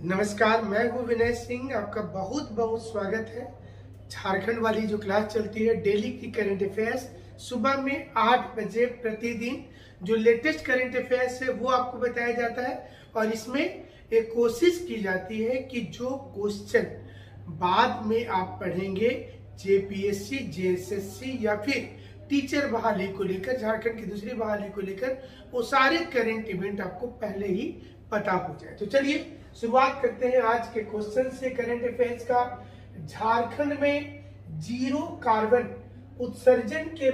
नमस्कार, मैं हूँ विनय सिंह। आपका बहुत बहुत स्वागत है। झारखंड वाली जो क्लास चलती है डेली की करंट अफेयर्स, सुबह में 8 बजे प्रतिदिन जो लेटेस्ट करंट अफेयर्स है वो आपको बताया जाता है। और इसमें एक कोशिश की जाती है कि जो क्वेश्चन बाद में आप पढ़ेंगे जेपीएससी, जेएसएससी या फिर टीचर बहाली को लेकर, झारखंड की दूसरी बहाली को लेकर, वो सारे करंट इवेंट आपको पहले ही पता हो जाए। तो चलिए शुरुआत करते हैं आज के क्वेश्चन से करंट अफेयर्स का। झारखंड में जीरो कार्बन उत्सर्जन के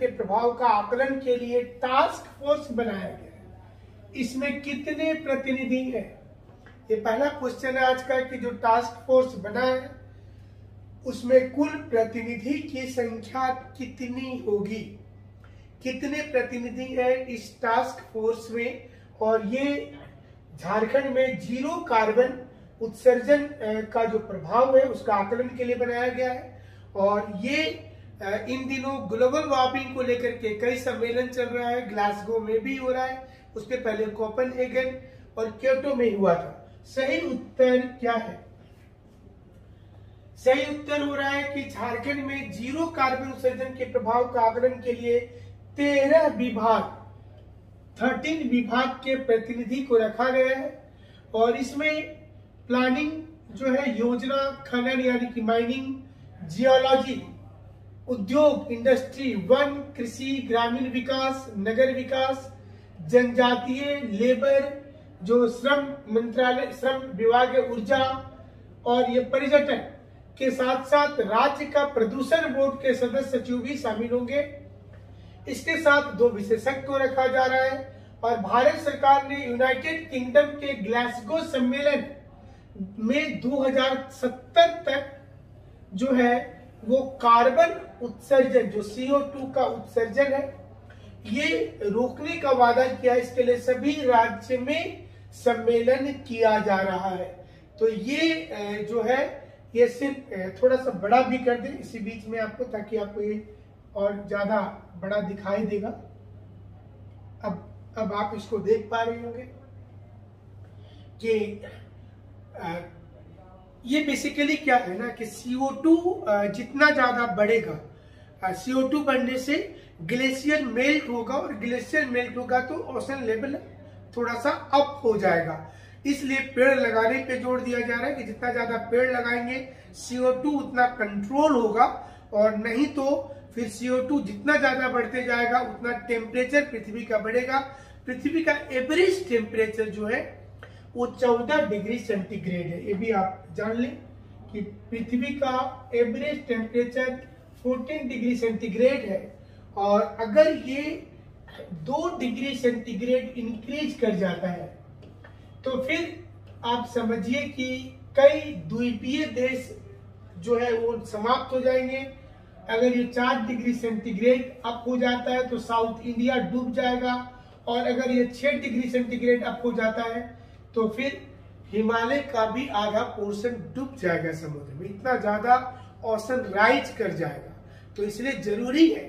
प्रभाव का आकलन के लिए टास्क फोर्स बनाया गया है। इसमें कितने प्रतिनिधि हैं? ये पहला क्वेश्चन है आज का कि जो टास्क फोर्स बना है उसमें कुल प्रतिनिधि की संख्या कितनी होगी, कितने प्रतिनिधि हैं इस टास्क फोर्स में। और ये झारखंड में जीरो कार्बन उत्सर्जन का जो प्रभाव है उसका आकलन के लिए बनाया गया है। और ये इन दिनों ग्लोबल वार्मिंग को लेकर के कई सम्मेलन चल रहा है। ग्लासगो में भी हो रहा है, उसके पहले कोपेनहेगन और क्योटो में हुआ था। सही उत्तर क्या है? सही उत्तर हो रहा है कि झारखंड में जीरो कार्बन उत्सर्जन के प्रभाव का आकलन के लिए 13 विभाग के प्रतिनिधि को रखा गया है। और इसमें प्लानिंग जो है, योजना, खनन यानी कि माइनिंग, जियोलॉजी, उद्योग, इंडस्ट्री, वन, कृषि, ग्रामीण विकास, नगर विकास, जनजातीय, लेबर, जो श्रम मंत्रालय, श्रम विभाग, ऊर्जा और ये पर्यटन के साथ साथ राज्य का प्रदूषण बोर्ड के सदस्य सचिव भी शामिल होंगे। इसके साथ 2 विशेषज्ञ को रखा जा रहा है। और भारत सरकार ने यूनाइटेड किंगडम के ग्लासगो सम्मेलन में 2070 तक जो है वो कार्बन उत्सर्जन, जो CO2 का उत्सर्जन है, ये रोकने का वादा किया। इसके लिए सभी राज्य में सम्मेलन किया जा रहा है। तो ये जो है ये सिर्फ थोड़ा सा बड़ा भी कर दे इसी बीच में आपको, ताकि आपको ये और ज्यादा बड़ा दिखाई देगा। अब आप इसको देख पा रहे होंगे कि ये बेसिकली क्या है ना कि CO2 जितना ज्यादा बढ़ेगा, CO2 बढ़ने से ग्लेशियर मेल्ट होगा, और ग्लेशियर मेल्ट होगा तो ओशन लेवल थोड़ा सा अप हो जाएगा। इसलिए पेड़ लगाने पे जोर दिया जा रहा है कि जितना ज्यादा पेड़ लगाएंगे CO2 उतना कंट्रोल होगा। और नहीं तो फिर CO2 जितना ज्यादा बढ़ते जाएगा उतना टेम्परेचर पृथ्वी का बढ़ेगा। पृथ्वी का एवरेज टेम्परेचर जो है वो 14 डिग्री सेंटीग्रेड है। ये भी आप जान लें कि पृथ्वी का एवरेज टेम्परेचर 14 डिग्री सेंटीग्रेड है। और अगर ये 2 डिग्री सेंटीग्रेड इंक्रीज कर जाता है तो फिर आप समझिए कि कई द्वीपीय देश जो है वो समाप्त हो जाएंगे। अगर ये 4 डिग्री सेंटीग्रेड अप हो जाता है तो साउथ इंडिया डूब जाएगा। और अगर ये 6 डिग्री सेंटीग्रेड अप हो जाता है तो फिर हिमालय का भी आधा पोर्शन डूब जाएगा समुद्र में। इतना ज्यादा ओशन राइज कर जाएगा। तो इसलिए जरूरी है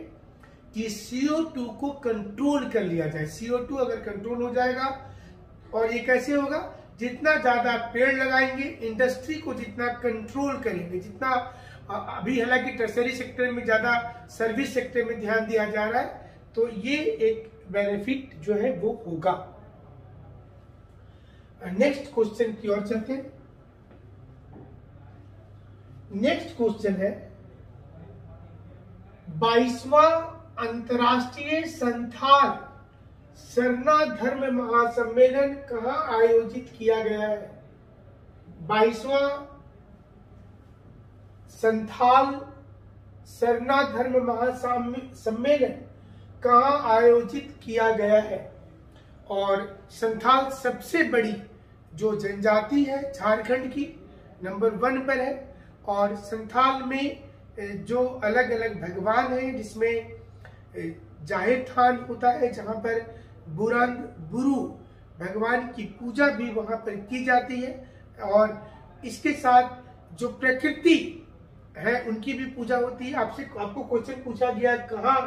कि CO2 को कंट्रोल कर लिया जाए। CO2 अगर कंट्रोल हो जाएगा, और ये कैसे होगा? जितना ज्यादा पेड़ लगाएंगे, इंडस्ट्री को जितना कंट्रोल करेंगे, जितना अभी हालांकि टर्सरी सेक्टर में ज्यादा सर्विस सेक्टर में ध्यान दिया जा रहा है, तो ये एक बेनिफिट जो है वो होगा। नेक्स्ट क्वेश्चन की ओर चलते हैं। नेक्स्ट क्वेश्चन है 22वां अंतर्राष्ट्रीय संथाल सरना धर्म महासम्मेलन कहाँ आयोजित किया गया है? 22वां संथाल सरना धर्म महासम्मेलन कहाँ आयोजित किया गया है? और संथाल सबसे बड़ी जो जनजाति है झारखंड की, नंबर 1 पर है। और संथाल में जो अलग अलग भगवान हैं, जिसमें जाहिर थान होता है जहां पर बुरु भगवान की पूजा भी वहां पर की जाती है। और इसके साथ जो प्रकृति है उनकी भी पूजा होती है। आपको क्वेश्चन पूछा गया कहाँ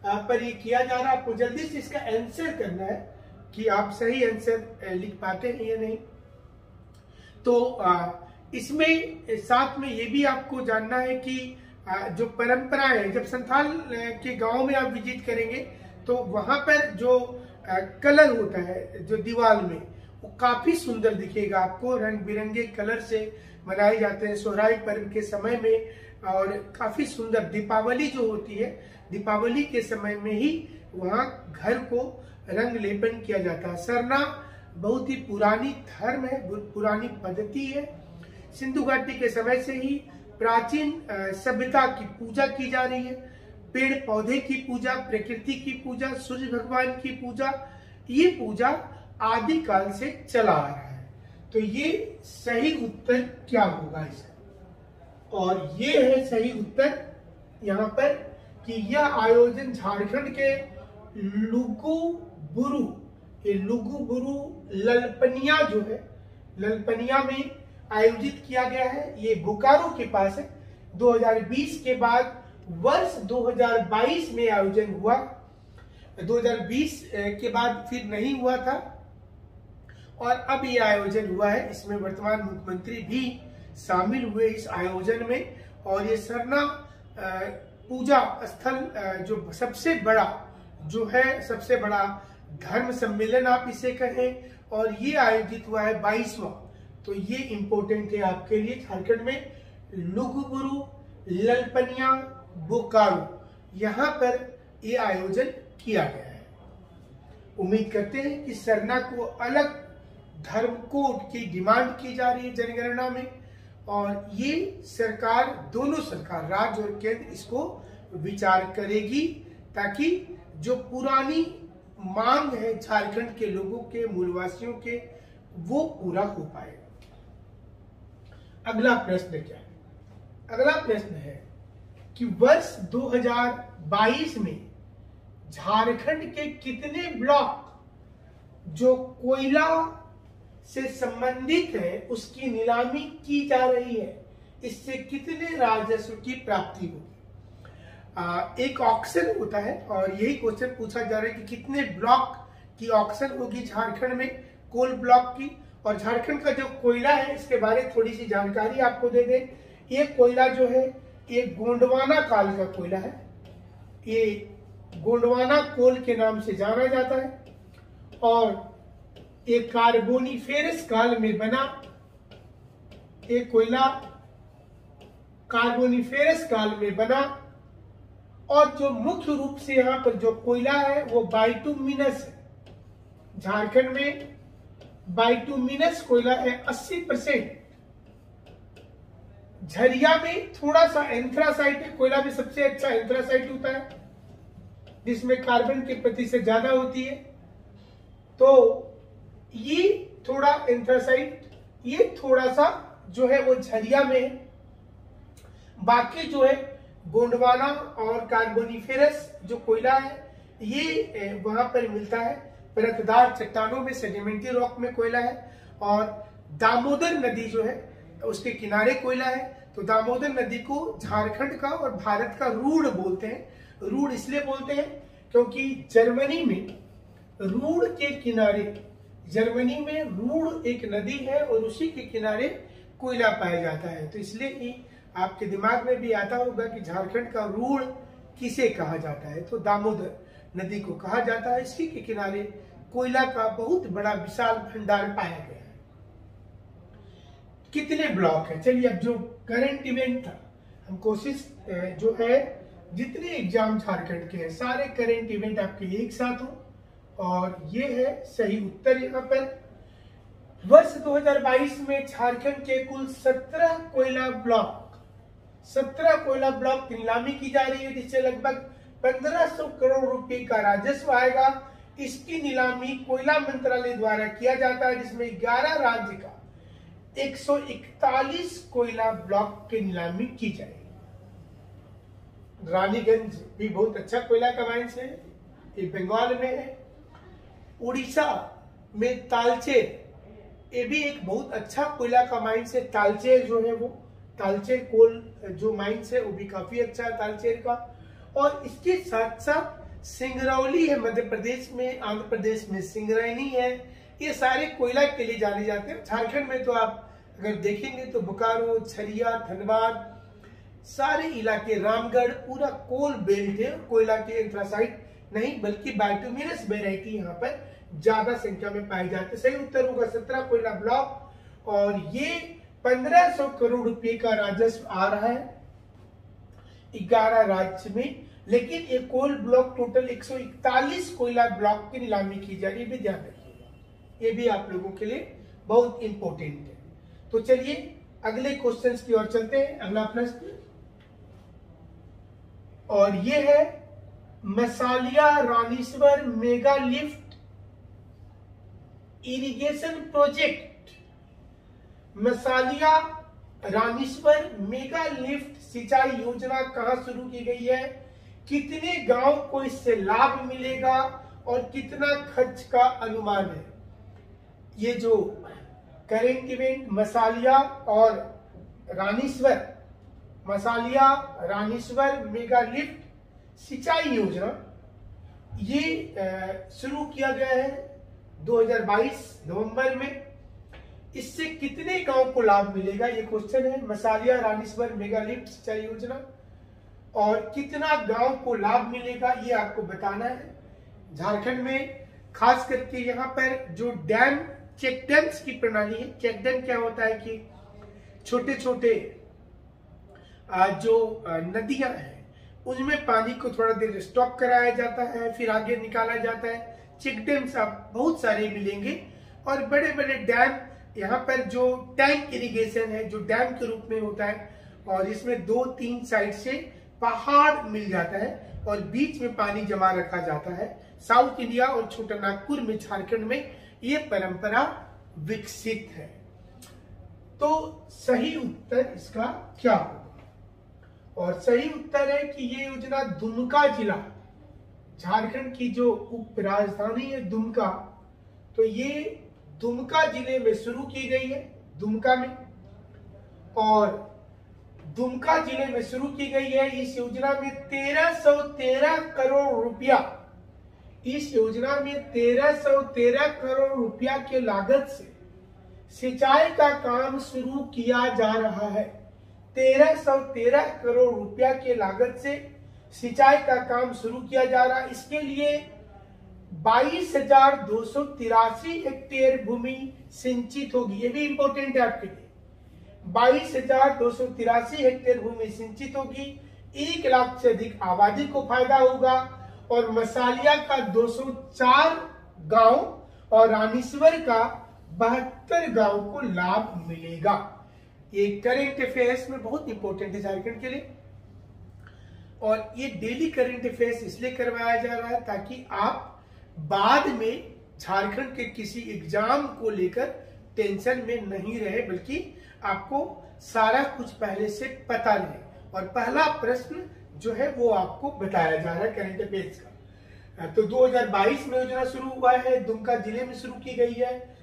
पर ये किया जा रहा है, आपको जल्दी से इसका आंसर करना है कि आप सही आंसर लिख पाते हैं या नहीं। तो इसमें साथ में ये भी आपको जानना है कि जो परंपराएं है, जब संथाल के गांव में आप विजिट करेंगे तो वहां पर जो कलर होता है जो दीवार में, वो काफी सुंदर दिखेगा आपको। रंग बिरंगे कलर से मनाए जाते हैं सोहराई पर्व के समय में, और काफी सुंदर दीपावली जो होती है, दीपावली के समय में ही वहाँ घर को रंग लेपन किया जाता है। सरना बहुत ही पुरानी धर्म है, पुरानी पद्धति है। सिंधु घाटी के समय से ही प्राचीन सभ्यता की पूजा की जा रही है। पेड़ पौधे की पूजा, प्रकृति की पूजा, सूर्य भगवान की पूजा, ये पूजा आदि काल से चला आ रहा है। तो ये सही उत्तर क्या होगा इसका? और ये है सही उत्तर यहाँ पर कि यह आयोजन झारखंड के लुगुबुरु, ये लुगुबुरु ललपनिया जो है, ललपनिया में आयोजित किया गया है। ये बोकारो के पास है। 2020 के बाद वर्ष 2022 में आयोजन हुआ। 2020 के बाद फिर नहीं हुआ था और अब ये आयोजन हुआ है। इसमें वर्तमान मुख्यमंत्री भी शामिल हुए इस आयोजन में। और ये सरना पूजा स्थल जो सबसे बड़ा जो है, सबसे बड़ा धर्म सम्मेलन आप इसे कहें, और ये आयोजित हुआ है 22वां। तो ये इम्पोर्टेंट है आपके लिए। झारखंड में लुगुबुरु ललपनिया बोकारो, यहाँ पर ये आयोजन किया गया है। उम्मीद करते हैं कि सरना को अलग धर्म कोड की डिमांड की जा रही है जनगणना में, और ये सरकार, दोनों सरकार, राज्य और केंद्र, इसको विचार करेगी ताकि जो पुरानी मांग है झारखंड के लोगों के, मूलवासियों के, वो पूरा हो पाए। अगला प्रश्न क्या है? अगला प्रश्न है कि वर्ष 2022 में झारखंड के कितने ब्लॉक जो कोयला से संबंधित है उसकी नीलामी की जा रही है? इससे कितने राजस्व की प्राप्ति होगी? एक ऑक्शन होता है और यही क्वेश्चन पूछा जा रहा है कि कितने ब्लॉक की ऑक्शन होगी झारखंड में, कोल ब्लॉक की। और झारखंड का जो कोयला है, इसके बारे में थोड़ी सी जानकारी आपको दे दें। ये कोयला जो है, ये गोंडवाना काल का कोयला है। ये गोंडवाना कोल के नाम से जाना जाता है और ये कार्बोनिफेरस काल में बना। ये कोयला कार्बोनिफेरस काल में बना, और जो मुख्य रूप से यहाँ पर जो कोयला है वो बाइटुमिनस है। झारखंड में बाइटुमिनस कोयला है 80%। झरिया में थोड़ा सा एंथ्रासाइट है। कोयला में सबसे अच्छा एंथ्रासाइट होता है जिसमें कार्बन की प्रतिशत ज्यादा होती है। तो ये थोड़ा एंथ्रासाइट, ये थोड़ा सा जो है वो झरिया में है। बाकी जो है गोंडवाना और कार्बोनिफेरस जो कोयला है, ये वहां पर मिलता है परतदार चट्टानों में, सेडिमेंट्री रॉक में कोयला है। और दामोदर नदी जो है उसके किनारे कोयला है। तो दामोदर नदी को झारखंड का और भारत का रूड़ बोलते हैं। रूड़ इसलिए बोलते हैं क्योंकि जर्मनी में रूड़ के किनारे, जर्मनी में रूड़ एक नदी है और उसी के किनारे कोयला पाया जाता है। तो इसलिए ही आपके दिमाग में भी आता होगा कि झारखंड का रूड़ किसे कहा जाता है, तो दामोदर नदी को कहा जाता है। इसी के किनारे कोयला का बहुत बड़ा विशाल भंडार पाया गया है। कितने ब्लॉक है? चलिए, अब जो करंट इवेंट था, हम कोशिश जो है जितने एग्जाम झारखंड के हैं सारे करंट इवेंट आपके एक साथ हो, और ये है सही उत्तर। यहाँ पर वर्ष 2022 में झारखंड के कुल 17 कोयला ब्लॉक, 17 कोयला ब्लॉक की नीलामी की जा रही है, जिससे लगभग 1500 करोड़ रुपए का राजस्व आएगा। इसकी नीलामी कोयला मंत्रालय द्वारा किया जाता है, जिसमें 11 राज्य का 141 कोयला ब्लॉक की नीलामी की जाएगी। रानीगंज भी बहुत अच्छा कोयला का माइंस है, ये बंगाल में है। उड़ीसा में तालचेर, ये भी एक बहुत अच्छा कोयला का माइंस है। तालचेर जो है वो, तालचेर कोल जो माइंस है वो भी काफी अच्छा है तालचेर का। और इसके साथ साथ सिंगरौली है मध्य प्रदेश में, आंध्र प्रदेश में सिंगरैनी है। ये सारे कोयला के लिए जाने जाते हैं। झारखंड में तो आप अगर देखेंगे तो बोकारो, छरिया, धनबाद सारे इलाके, रामगढ़ पूरा कोल बेल्ट है। कोयला के एंथ्रासाइट नहीं बल्कि बाइटुमिनस वेराइटी यहाँ पर ज्यादा संख्या में पाई जाती है। सही उत्तर होगा 17 कोयला ब्लॉक। और ये 1500 करोड़ रुपए का राजस्व आ रहा है 11 राज्य में। लेकिन ये कोल ब्लॉक टोटल 141 कोयला ब्लॉक की नीलामी की जा रही है, भी ध्यान रखिएगा, ये भी आप लोगों के लिए बहुत इंपॉर्टेंट है। तो चलिए अगले क्वेश्चंस की ओर चलते हैं। अगला प्रश्न और ये है Masalia Raneshwar mega lift irrigation project. Masalia Raneshwar mega lift सिंचाई योजना कहां शुरू की गई है, कितने गांव को इससे लाभ मिलेगा और कितना खर्च का अनुमान है। ये जो करेंट इवेंट मसालिया और रानीश्वर, मसालिया रानीश्वर मेगा लिफ्ट सिंचाई योजना, ये शुरू किया गया है 2022 नवंबर में। इससे कितने गांव को लाभ मिलेगा ये क्वेश्चन है। मसालिया रानीश्वर मेगा लिफ्ट सिंचाई योजना और कितना गांव को लाभ मिलेगा ये आपको बताना है। झारखंड में खास करके यहाँ पर जो डैम, चेक डैम्स की प्रणाली है। चेक डैम क्या होता है कि छोटे छोटे जो नदियां हैं उनमें पानी को थोड़ा देर स्टॉक कराया जाता है, फिर आगे निकाला जाता है। चेक डैम्स आप बहुत सारे मिलेंगे। और बड़े बड़े डैम, यहाँ पर जो टैंक इरिगेशन है जो डैम के रूप में होता है और इसमें 2-3 साइड से पहाड़ मिल जाता है और बीच में पानी जमा रखा जाता है। साउथ इंडिया और छोटा नागपुर में, झारखंड में ये परंपरा विकसित है। तो सही उत्तर इसका क्या होगा? और सही उत्तर है कि ये योजना दुमका जिला, झारखंड की जो उप राजधानी है दुमका, तो ये दुमका जिले में शुरू की गई है, दुमका में। और दुमका जिले में शुरू की गई है। इस योजना में 1313 करोड़ रुपया, इस योजना में 1313 करोड़ रुपया के लागत से सिंचाई का काम शुरू किया जा रहा है। 1313 करोड़ रुपया के लागत से सिंचाई का काम शुरू किया जा रहा है। इसके लिए 22,283 हेक्टेयर भूमि सिंचित होगी। ये भी इंपॉर्टेंट है आपके लिए। 22,283 हेक्टेयर भूमि सिंचित होगी। 1 लाख से अधिक आबादी को फायदा होगा। और मसालिया का 204 गांव और रानीश्वर का 72 गांव को लाभ मिलेगा। ये करेंट अफेयर्स में बहुत इंपॉर्टेंट है झारखंड के लिए। और ये डेली करंट अफेयर्स इसलिए करवाया जा रहा है ताकि आप बाद में झारखंड के किसी एग्जाम को लेकर टेंशन में नहीं रहे, बल्कि आपको सारा कुछ पहले से पता रहे। और पहला प्रश्न जो है वो आपको बताया जा रहा है करंट अफेयर्स का। तो 2022 में योजना शुरू हुआ है, दुमका जिले में शुरू की गई है।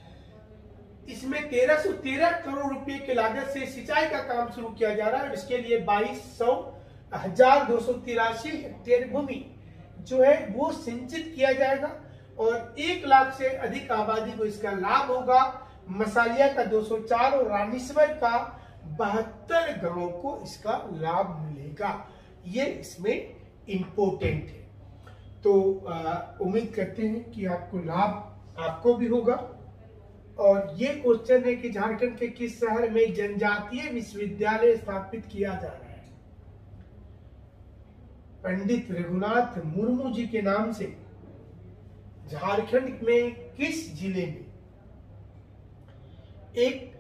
इसमें 1313 करोड़ रुपए की लागत से सिंचाई का काम शुरू किया जा रहा है। इसके लिए 22,283 हेक्टेयर भूमि जो है वो सिंचित किया जाएगा और 1 लाख से अधिक आबादी को इसका लाभ होगा। मसालिया का 204 और रानीश्वर का 72 गांवों को इसका लाभ मिलेगा। ये इसमें इंपॉर्टेंट है। तो उम्मीद करते हैं कि आपको लाभ आपको भी होगा। और ये क्वेश्चन है कि झारखंड के किस शहर में जनजातीय विश्वविद्यालय स्थापित किया जा रहा है। पंडित रघुनाथ मुर्मू जी के नाम से झारखंड में किस जिले में एक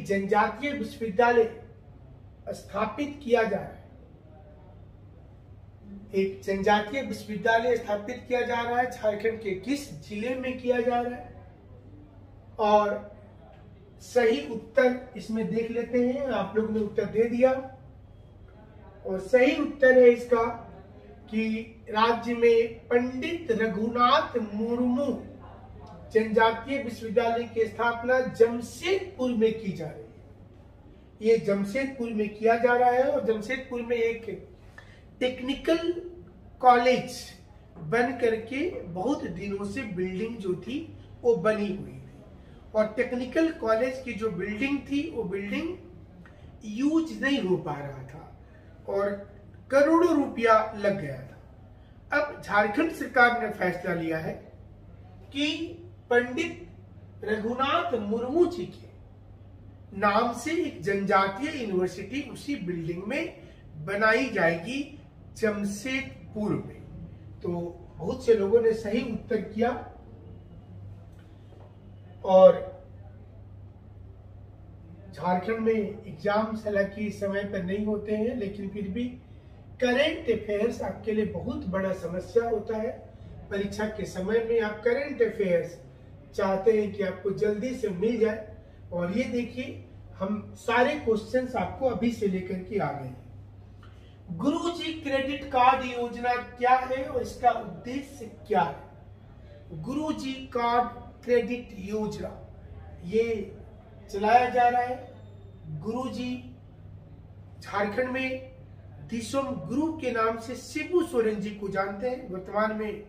जनजातीय विश्वविद्यालय स्थापित किया जा रहा है। एक जनजातीय विश्वविद्यालय स्थापित किया जा रहा है, झारखंड के किस जिले में किया जा रहा है। और सही उत्तर इसमें देख लेते हैं। आप लोग ने उत्तर दे दिया और सही उत्तर है इसका कि राज्य में पंडित रघुनाथ मुर्मू जनजातीय विश्वविद्यालय की स्थापना जमशेदपुर में की जा रही है। ये जमशेदपुर में किया जा रहा है और जमशेदपुर में एक टेक्निकल कॉलेज बन करके बहुत दिनों से बिल्डिंग जो थी वो बनी हुई थी, और टेक्निकल कॉलेज की जो बिल्डिंग थी वो बिल्डिंग यूज नहीं हो पा रहा था और करोड़ों रुपया लग गया था। अब झारखंड सरकार ने फैसला लिया है कि पंडित रघुनाथ मुर्मू जी के नाम से एक जनजातीय यूनिवर्सिटी उसी बिल्डिंग में बनाई जाएगी जमशेदपुर में। तो बहुत से लोगों ने सही उत्तर किया, और झारखंड में एग्जाम्स हालांकि समय पर नहीं होते हैं, लेकिन फिर भी करंट अफेयर्स आपके लिए बहुत बड़ा समस्या होता है। परीक्षा के समय में आप करंट अफेयर्स चाहते हैं कि आपको जल्दी से मिल जाए, और ये देखिए हम सारे क्वेश्चंस आपको अभी से लेकर के आ गए हैं। गुरुजी क्रेडिट कार्ड योजना क्या है और इसका उद्देश्य क्या है? गुरुजी कार्ड क्रेडिट योजना ये चलाया जा रहा है। गुरुजी झारखंड में दिसोम गुरु के नाम से शिबू सोरेन जी को जानते हैं। वर्तमान में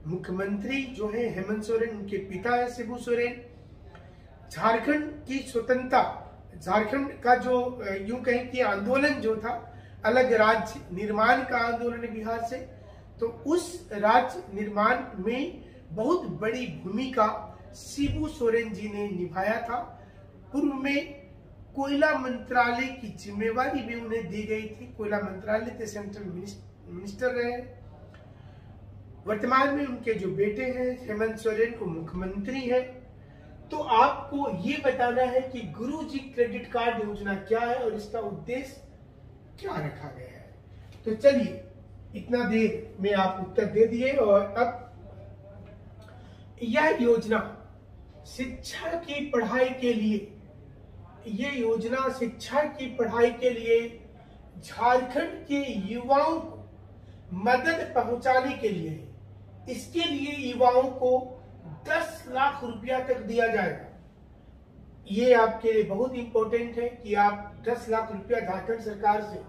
मुख्यमंत्री जो है हेमंत सोरेन, उनके पिता है शिबू सोरेन। झारखंड की स्वतंत्रता, झारखंड का जो यूं कहें कि आंदोलन जो था, अलग राज्य निर्माण का आंदोलन बिहार से, तो उस राज्य निर्माण में बहुत बड़ी भूमिका शिबू सोरेन जी ने निभाया था। पूर्व में कोयला मंत्रालय की जिम्मेवारी भी उन्हें दी गई थी, कोयला मंत्रालय के सेंट्रल मिनिस्टर रहे। वर्तमान में उनके जो बेटे हैं हेमंत सोरेन को मुख्यमंत्री है। तो आपको ये बताना है कि गुरुजी क्रेडिट कार्ड योजना क्या है और इसका उद्देश्य क्या रखा गया है। तो चलिए, इतना देर में आप उत्तर दे दिए, और अब यह योजना शिक्षा की पढ़ाई के लिए, ये योजना शिक्षा की पढ़ाई के लिए झारखंड के युवाओं को मदद पहुंचाने के लिए है। इसके लिए युवाओं को 10 लाख रुपया तक दिया जाएगा। ये आपके लिए बहुत इंपॉर्टेंट है कि आप 10 लाख रुपया झारखंड सरकार से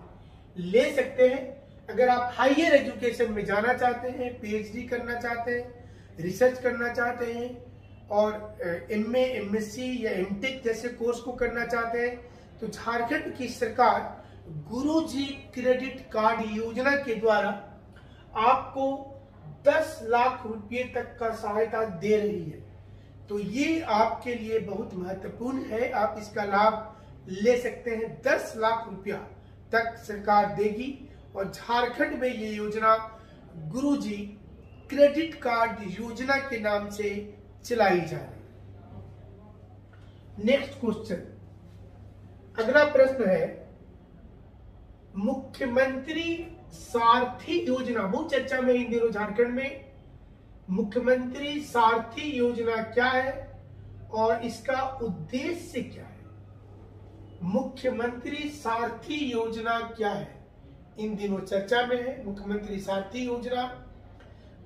ले सकते हैं। अगर आप हायर एजुकेशन में जाना चाहते हैं, पीएचडी करना चाहते हैं, रिसर्च करना चाहते हैं, और एमए, एमएससी या एमटेक जैसे कोर्स को करना चाहते हैं, तो झारखंड की सरकार गुरुजी क्रेडिट कार्ड योजना के द्वारा आपको 10 लाख रुपए तक का सहायता दे रही है। तो ये आपके लिए बहुत महत्वपूर्ण है, आप इसका लाभ ले सकते हैं। 10 लाख रुपया तक सरकार देगी, और झारखंड में ये योजना गुरुजी क्रेडिट कार्ड योजना के नाम से चलाई जा रही है। नेक्स्ट क्वेश्चन, अगला प्रश्न है, मुख्यमंत्री सारथी योजना बहुत चर्चा में इन दिनों झारखंड में। मुख्यमंत्री सारथी योजना क्या है और इसका उद्देश्य क्या है? मुख्यमंत्री सारथी योजना क्या है, इन दिनों चर्चा में है। मुख्यमंत्री सारथी योजना,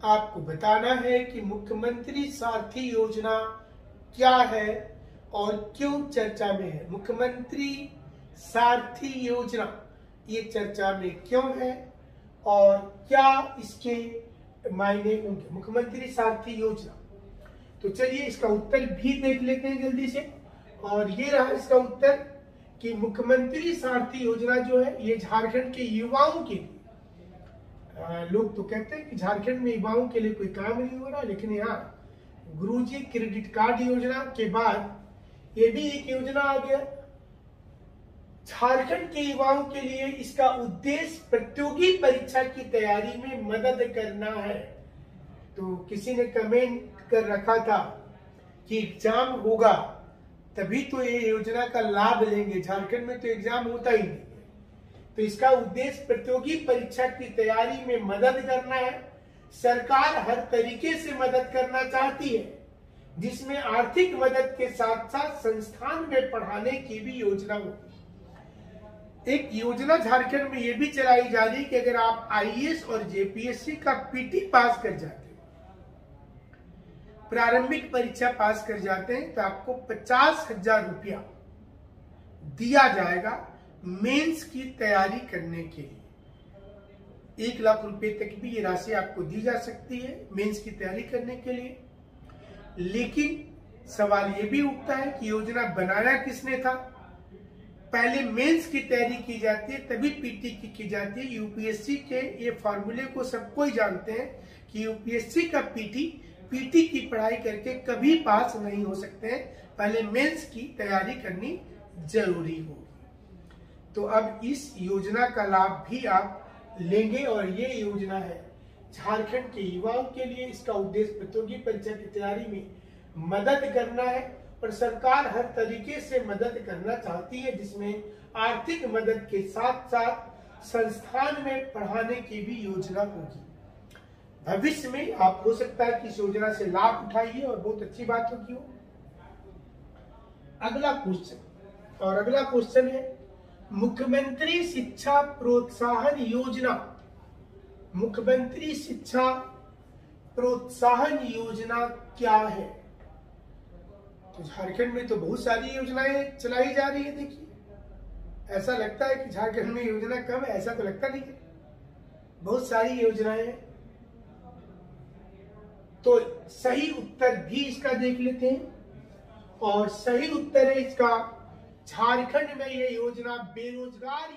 आपको बताना है कि मुख्यमंत्री सारथी योजना क्या है और क्यों चर्चा में है। मुख्यमंत्री सारथी योजना ये चर्चा में क्यों है और क्या इसके मायने होंगे। मुख्यमंत्री सारथी योजना, तो चलिए इसका उत्तर भी देख लेते हैं जल्दी से। और ये रहा इसका उत्तर कि मुख्यमंत्री सारथी योजना जो है ये झारखंड के युवाओं के लिए, लोग तो कहते हैं कि झारखंड में युवाओं के लिए कोई काम नहीं हो रहा, लेकिन यहाँ गुरुजी क्रेडिट कार्ड योजना के बाद ये भी एक योजना आ गया झारखंड के युवाओं के लिए। इसका उद्देश्य प्रतियोगी परीक्षा की तैयारी में मदद करना है। तो किसी ने कमेंट कर रखा था कि एग्जाम होगा तभी तो ये योजना का लाभ लेंगे, झारखंड में तो एग्जाम होता ही नहीं। तो इसका उद्देश्य प्रतियोगी परीक्षा की तैयारी में मदद करना है। सरकार हर तरीके से मदद करना चाहती है, जिसमें आर्थिक मदद के साथ साथ संस्थान में पढ़ाने की भी योजना होगी। एक योजना झारखंड में यह भी चलाई जा रही कि अगर आप आईएएस और जेपीएससी का पीटी पास कर जाते हैं, प्रारंभिक परीक्षा पास कर जाते हैं, तो आपको 50,000 रुपया दिया जाएगा मेंस की तैयारी करने के लिए। 1 लाख रुपए तक भी ये राशि आपको दी जा सकती है मेंस की तैयारी करने के लिए। लेकिन सवाल ये भी उठता है कि योजना बनाया किसने था। पहले मेंस की तैयारी की जाती है, तभी पीटी की जाती है। यूपीएससी के ये फॉर्मूले को सब कोई जानते हैं कि यूपीएससी का पीटी की पढ़ाई करके कभी पास नहीं हो सकते हैं, पहले मेंस की तैयारी करनी जरूरी होगी। तो अब इस योजना का लाभ भी आप लेंगे और ये योजना है झारखंड के युवाओं के लिए। इसका उद्देश्य प्रतियोगी परीक्षा की तैयारी में मदद करना है और सरकार हर तरीके से मदद करना चाहती है, जिसमें आर्थिक मदद के साथ साथ संस्थान में पढ़ाने की भी योजना होगी। भविष्य में आप हो सकता है कि इस योजना से लाभ उठाइए और बहुत अच्छी बात होगी। अगला क्वेश्चन है मुख्यमंत्री शिक्षा प्रोत्साहन योजना। मुख्यमंत्री शिक्षा प्रोत्साहन योजना क्या है? तो झारखंड में तो बहुत सारी योजनाएं चलाई जा रही है। देखिए, ऐसा लगता है कि झारखंड में योजना कम है, ऐसा तो लगता नहीं है, बहुत सारी योजनाएं हैं। तो सही उत्तर भी इसका देख लेते हैं, और सही उत्तर है इसका झारखंड में यह योजना बेरोजगार